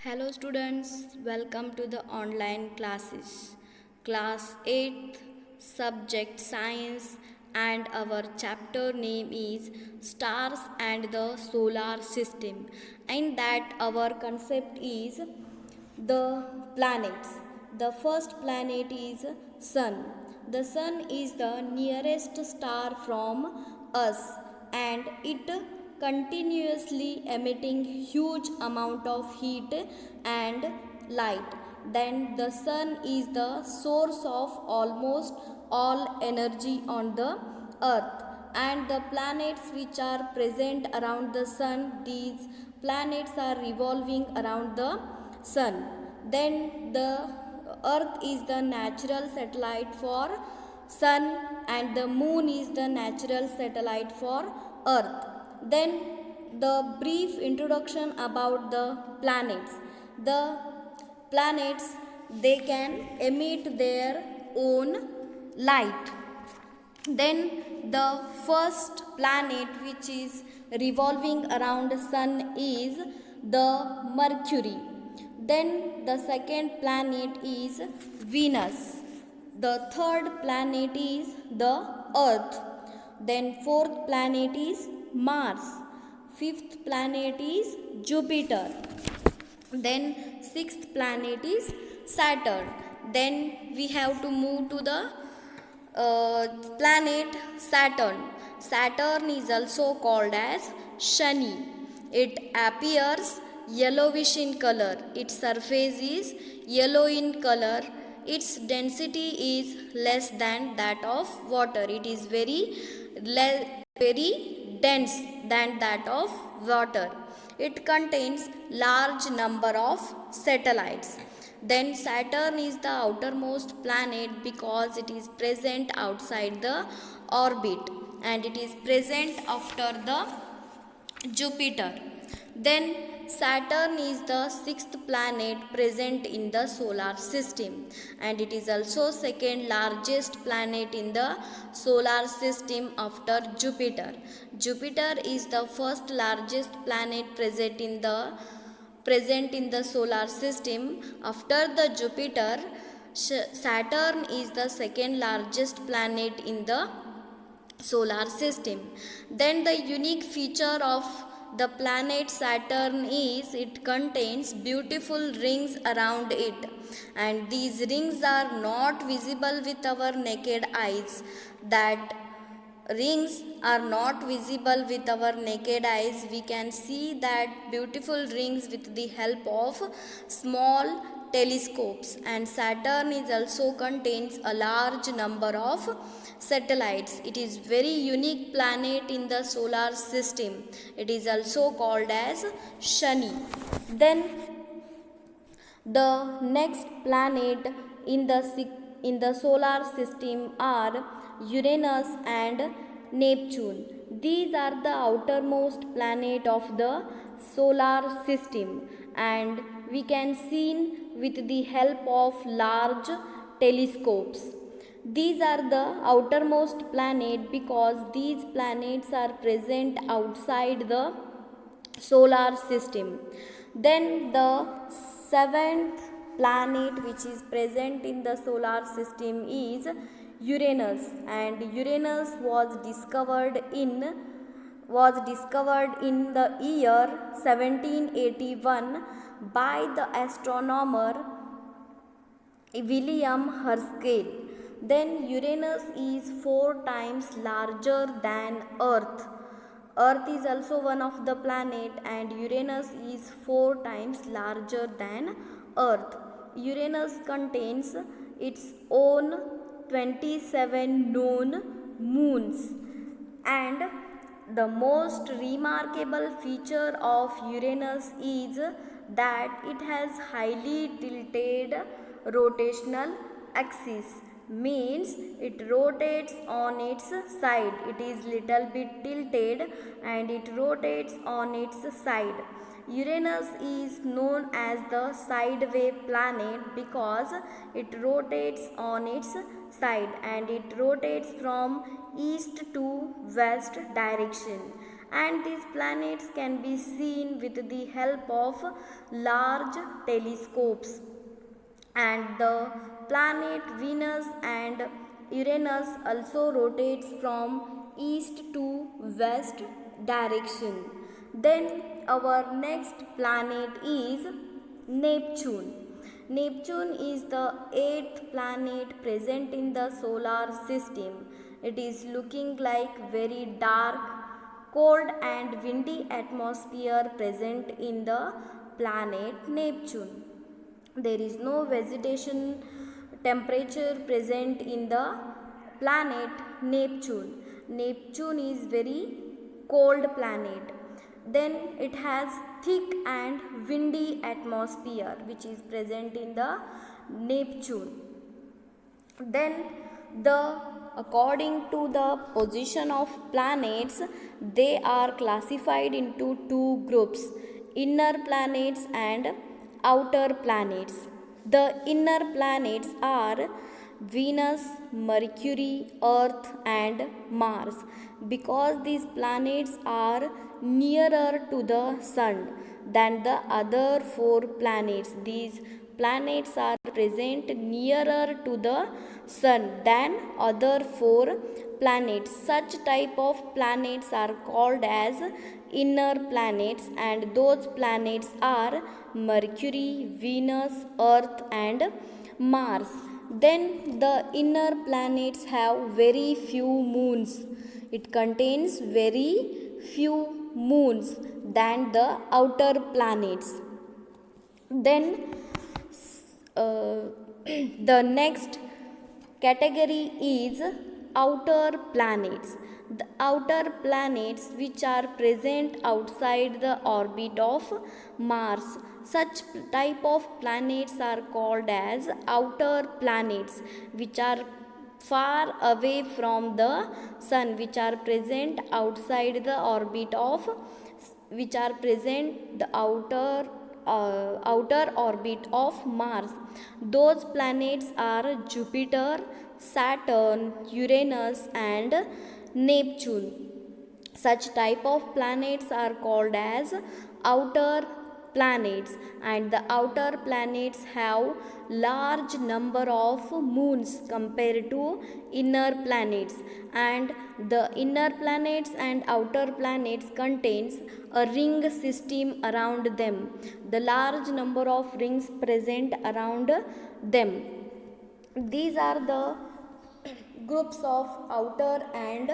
Hello students, welcome to the online classes. Class 8th, subject science, and our chapter name is Stars and the Solar System. And that our concept is the planets. The first planet is Sun. The Sun is the nearest star from us and it continuously emitting huge amount of heat and light. Then the Sun is the source of almost all energy on the earth, and the planets which are present around the Sun, these planets are revolving around the Sun. Then the earth is the natural satellite for Sun and the moon is the natural satellite for earth. Then the brief introduction about the planets. The planets, they can emit their own light. Then the first planet which is revolving around the Sun is the Mercury. Then the second planet is Venus. The third planet is the Earth. Then fourth planet is Mars. Fifth planet is Jupiter. Then sixth planet is Saturn. Then we have to move to the planet Saturn. Saturn is also called as Shani. It appears yellowish in color. Its surface is yellow in color. Its density is less than that of water. It is very dense than that of water. It contains large number of satellites. Then Saturn is the outermost planet because it is present outside the orbit and it is present after the Jupiter. Then Saturn is the sixth planet present in the solar system and it is also second largest planet in the solar system after Jupiter. Jupiter is the first largest planet present in the solar system. After the Jupiter, Saturn is the second largest planet in the solar system. Then the unique feature of the planet Saturn is it contains beautiful rings around it, and these rings are not visible with our naked eyes. That rings are not visible with our naked eyes. We can see that beautiful rings with the help of small telescopes. And Saturn is also contains a large number of satellites. It is very unique planet in the solar system. It is also called as Shani. Then the next planet in the solar system are Uranus and Neptune. These are the outermost planet of the solar system and we can see with the help of large telescopes. These are the outermost planet because these planets are present outside the solar system. Then the seventh planet which is present in the solar system is Uranus, and Uranus was discovered in the year 1781 by the astronomer William Herschel. Then Uranus is 4 times larger than Earth. Earth is also one of the planet and Uranus is 4 times larger than Earth. Uranus contains its own 27 known moons, and the most remarkable feature of Uranus is that it has highly tilted rotational axis, means it rotates on its side. It is little bit tilted and it rotates on its side. Uranus is known as the sideway planet because it rotates on its side and it rotates from east to west direction, and these planets can be seen with the help of large telescopes. And the planet Venus and Uranus also rotates from east to west direction. Then our next planet is Neptune. Neptune is the eighth planet present in the solar system. It is looking like very dark, cold and windy atmosphere present in the planet Neptune. There is no vegetation temperature present in the planet Neptune. Neptune is very cold planet. Then it has thick and windy atmosphere which is present in the Neptune. Then the according to the position of planets, they are classified into two groups: inner planets and outer planets. The inner planets are Venus, Mercury, Earth and Mars. Because these planets are nearer to the sun than the other four planets, these planets are present nearer to the sun than other four planets. Such type of planets are called as inner planets, and those planets are Mercury, Venus, Earth and Mars. Then the inner planets have very few moons. It contains very few moons than the outer planets. Then the next category is outer planets. The outer planets which are present outside the orbit of Mars. Such type of planets are called as outer planets, which are far away from the sun, which are present outside the orbit of, which are present the outer orbit of Mars. Those planets are Jupiter, Saturn, Uranus and Neptune. Such type of planets are called as outer planets, and the outer planets have large number of moons compared to inner planets, and the inner planets and outer planets contains a ring system around them. The large number of rings present around them. These are the groups of outer and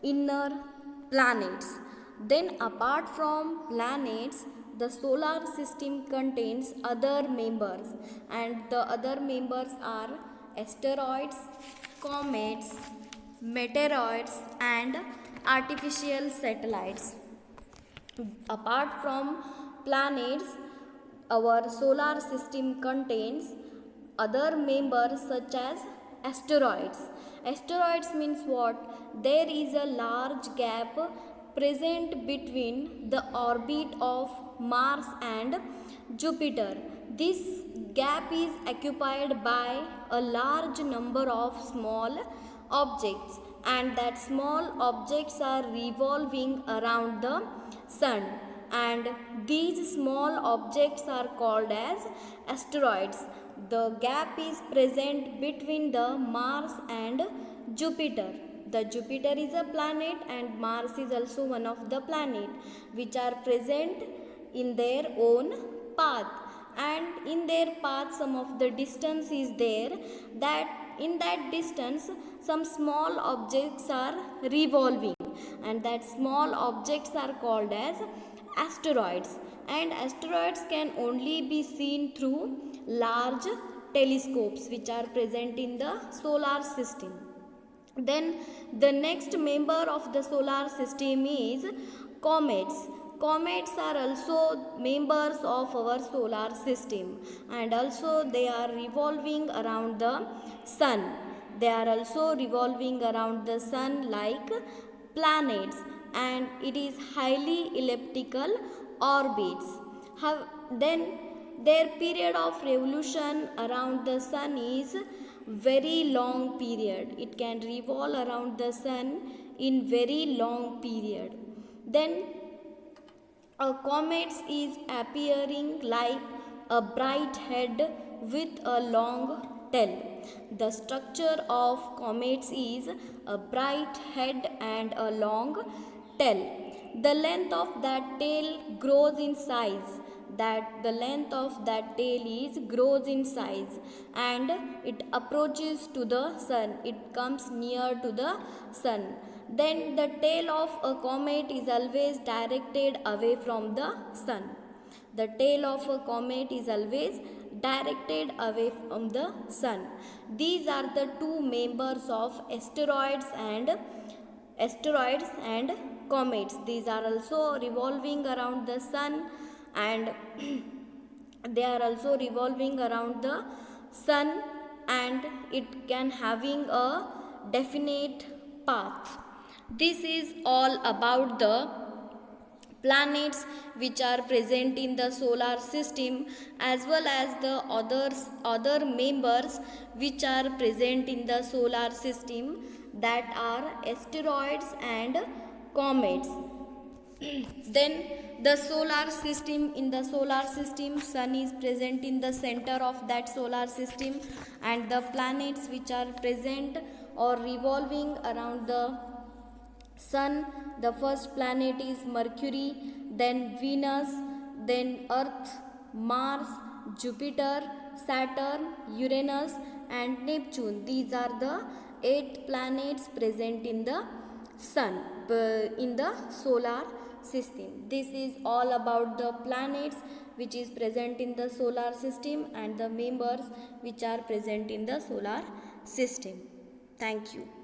inner planets. Then apart from planets, the solar system contains other members, and the other members are asteroids, comets, meteoroids and artificial satellites. Apart from planets, our solar system contains other members such as asteroids. Asteroids means what? There is a large gap present between the orbit of Mars and Jupiter. This gap is occupied by a large number of small objects, and that small objects are revolving around the sun, and these small objects are called as asteroids. The gap is present between the Mars and Jupiter. The Jupiter is a planet and Mars is also one of the planet which are present in their own path, and in their path some of the distance is there, that in that distance some small objects are revolving, and that small objects are called as asteroids. And asteroids can only be seen through large telescopes which are present in the solar system. Then the next member of the solar system is comets. Comets are also members of our solar system, and also they are revolving around the sun. They are also revolving around the sun like planets, and it is highly elliptical orbits. Then their period of revolution around the sun is very long period. It can revolve around the sun in very long period. Then a comet is appearing like a bright head with a long tail. The structure of comets is a bright head and a long tail. The length of that tail grows in size. The length of that tail is grows in size, and it approaches to the sun. It comes near to the sun. Then the tail of a comet is always directed away from the sun. The tail of a comet is always directed away from the sun. These are the two members of asteroids and comets. These are also revolving around the sun, and they are also revolving around the sun, and it can having a definite path. This is all about the planets which are present in the solar system, as well as the other members which are present in the solar system, that are asteroids and comets. Then the solar system, in the solar system, sun is present in the center of that solar system, and the planets which are present or revolving around the sun, the first planet is Mercury, then Venus, then Earth, Mars, Jupiter, Saturn, Uranus and Neptune. These are the 8 planets present in the sun, in the solar system. This is all about the planets which is present in the solar system and the members which are present in the solar system. Thank you.